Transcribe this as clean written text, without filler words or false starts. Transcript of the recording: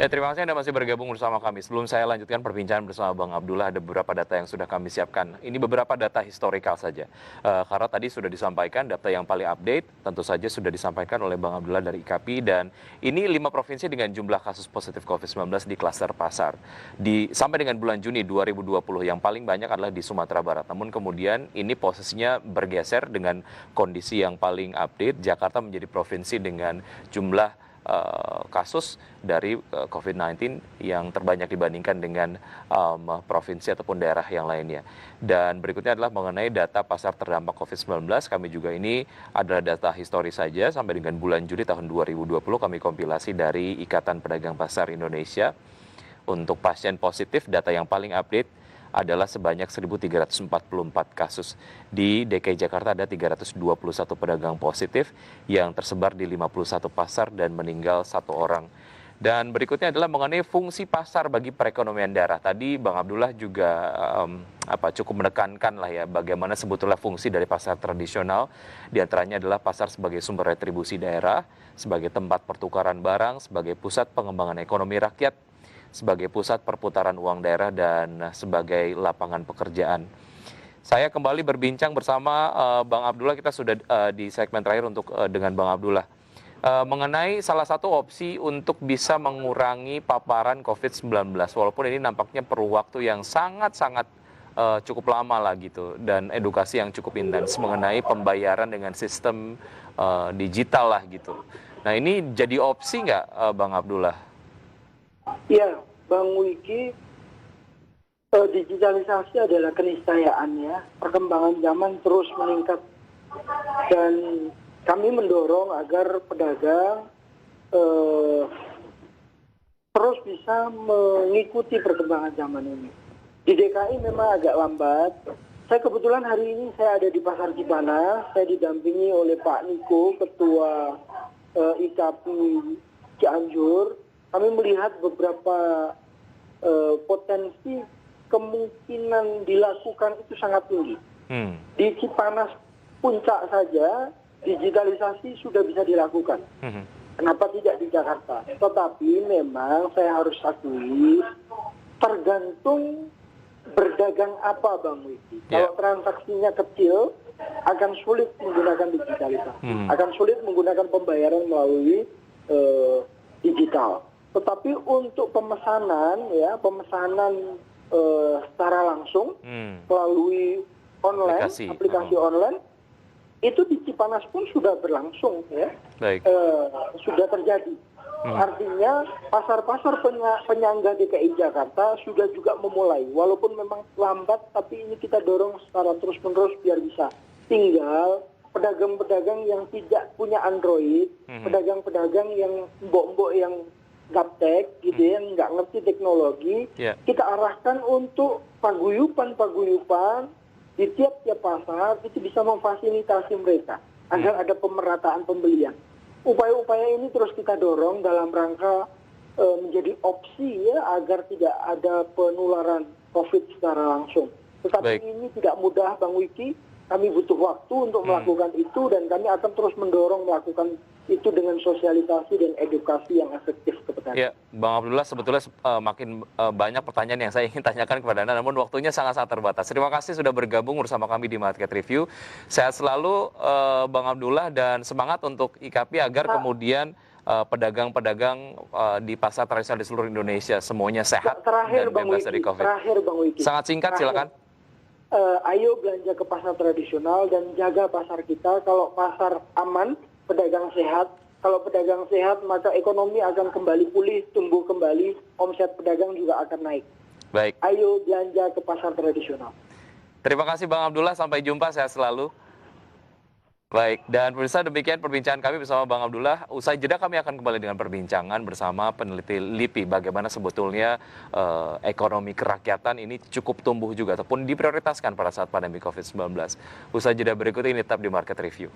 Ya, terima kasih Anda masih bergabung bersama kami. Sebelum saya lanjutkan perbincangan bersama Bang Abdullah, ada beberapa data yang sudah kami siapkan. Ini beberapa data historikal saja. Karena tadi sudah disampaikan data yang paling update, tentu saja sudah disampaikan oleh Bang Abdullah dari IKAPI, dan ini 5 provinsi dengan jumlah kasus positif COVID-19 di klaster pasar. Sampai dengan bulan Juni 2020, yang paling banyak adalah di Sumatera Barat. Namun kemudian ini posisinya bergeser dengan kondisi yang paling update. Jakarta menjadi provinsi dengan jumlah kasus dari COVID-19 yang terbanyak dibandingkan dengan provinsi ataupun daerah yang lainnya. Dan berikutnya adalah mengenai data pasar terdampak COVID-19. Kami juga ini adalah data historis saja sampai dengan bulan Juli tahun 2020, kami kompilasi dari Ikatan Pedagang Pasar Indonesia. Untuk pasien positif, data yang paling update adalah sebanyak 1.344 kasus. Di DKI Jakarta ada 321 pedagang positif yang tersebar di 51 pasar dan meninggal 1 orang. Dan berikutnya adalah mengenai fungsi pasar bagi perekonomian daerah. Tadi Bang Abdullah juga cukup menekankan lah ya bagaimana sebetulnya fungsi dari pasar tradisional. Di antaranya adalah pasar sebagai sumber retribusi daerah, sebagai tempat pertukaran barang, sebagai pusat pengembangan ekonomi rakyat, sebagai pusat perputaran uang daerah, dan sebagai lapangan pekerjaan. Saya kembali berbincang bersama Bang Abdullah. Kita sudah di segmen terakhir untuk dengan Bang Abdullah mengenai salah satu opsi untuk bisa mengurangi paparan COVID-19, walaupun ini nampaknya perlu waktu yang sangat-sangat cukup lama lah gitu, dan edukasi yang cukup intens mengenai pembayaran dengan sistem digital lah gitu. Nah, ini jadi opsi nggak Bang Abdullah? Ya, Bang Wiki, digitalisasi adalah keniscayaan ya. Perkembangan zaman terus meningkat dan kami mendorong agar pedagang terus bisa mengikuti perkembangan zaman ini. Di DKI memang agak lambat. Saya kebetulan hari ini saya ada di Pasar Cipanas. Saya didampingi oleh Pak Niko, Ketua IKAPI Cianjur. Kami melihat beberapa potensi kemungkinan dilakukan itu sangat tinggi. Di Cipanas puncak saja digitalisasi sudah bisa dilakukan. Kenapa tidak di Jakarta? Tetapi memang saya harus akui tergantung berdagang apa, Bang Wiki. Kalau transaksinya kecil akan sulit menggunakan digitalisasi, akan sulit menggunakan pembayaran melalui digital. Tetapi untuk pemesanan secara langsung melalui online, aplikasi online, itu di Cipanas pun sudah berlangsung ya. Sudah terjadi. Artinya pasar-pasar penyangga DKI Jakarta sudah juga memulai, walaupun memang lambat, tapi ini kita dorong secara terus-menerus biar bisa. Tinggal pedagang-pedagang yang tidak punya Android, pedagang-pedagang yang mbok-mbok yang gaptek gitu ya, nggak ngerti teknologi, kita arahkan untuk paguyupan di tiap-tiap pasar itu bisa memfasilitasi mereka agar ada pemerataan pembelian. Upaya-upaya ini terus kita dorong dalam rangka menjadi opsi ya agar tidak ada penularan COVID secara langsung. Tetapi ini tidak mudah, Bang Wiki. Kami butuh waktu untuk melakukan itu, dan kami akan terus mendorong melakukan itu dengan sosialisasi dan edukasi yang efektif kepada. Ya, Bang Abdullah, sebetulnya makin banyak pertanyaan yang saya ingin tanyakan kepada Anda, namun waktunya sangat-sangat terbatas. Terima kasih sudah bergabung bersama kami di Market Review. Sehat selalu Bang Abdullah, dan semangat untuk IKAPI agar kemudian pedagang-pedagang di pasar tradisional di seluruh Indonesia semuanya sehat dan bebas dari COVID. Terakhir, Bang Wiki. Sangat singkat, silakan. Ayo belanja ke pasar tradisional dan jaga pasar kita. Kalau pasar aman, pedagang sehat. Kalau pedagang sehat, maka ekonomi akan kembali pulih, tumbuh kembali, omset pedagang juga akan naik. Baik. Ayo belanja ke pasar tradisional. Terima kasih Bang Abdullah, sampai jumpa, sehat selalu. Baik, dan pemirsa, demikian perbincangan kami bersama Bang Abdullah. Usai jeda kami akan kembali dengan perbincangan bersama peneliti LIPI bagaimana sebetulnya ekonomi kerakyatan ini cukup tumbuh juga ataupun diprioritaskan pada saat pandemi COVID-19. Usai jeda berikut ini tetap di Market Review.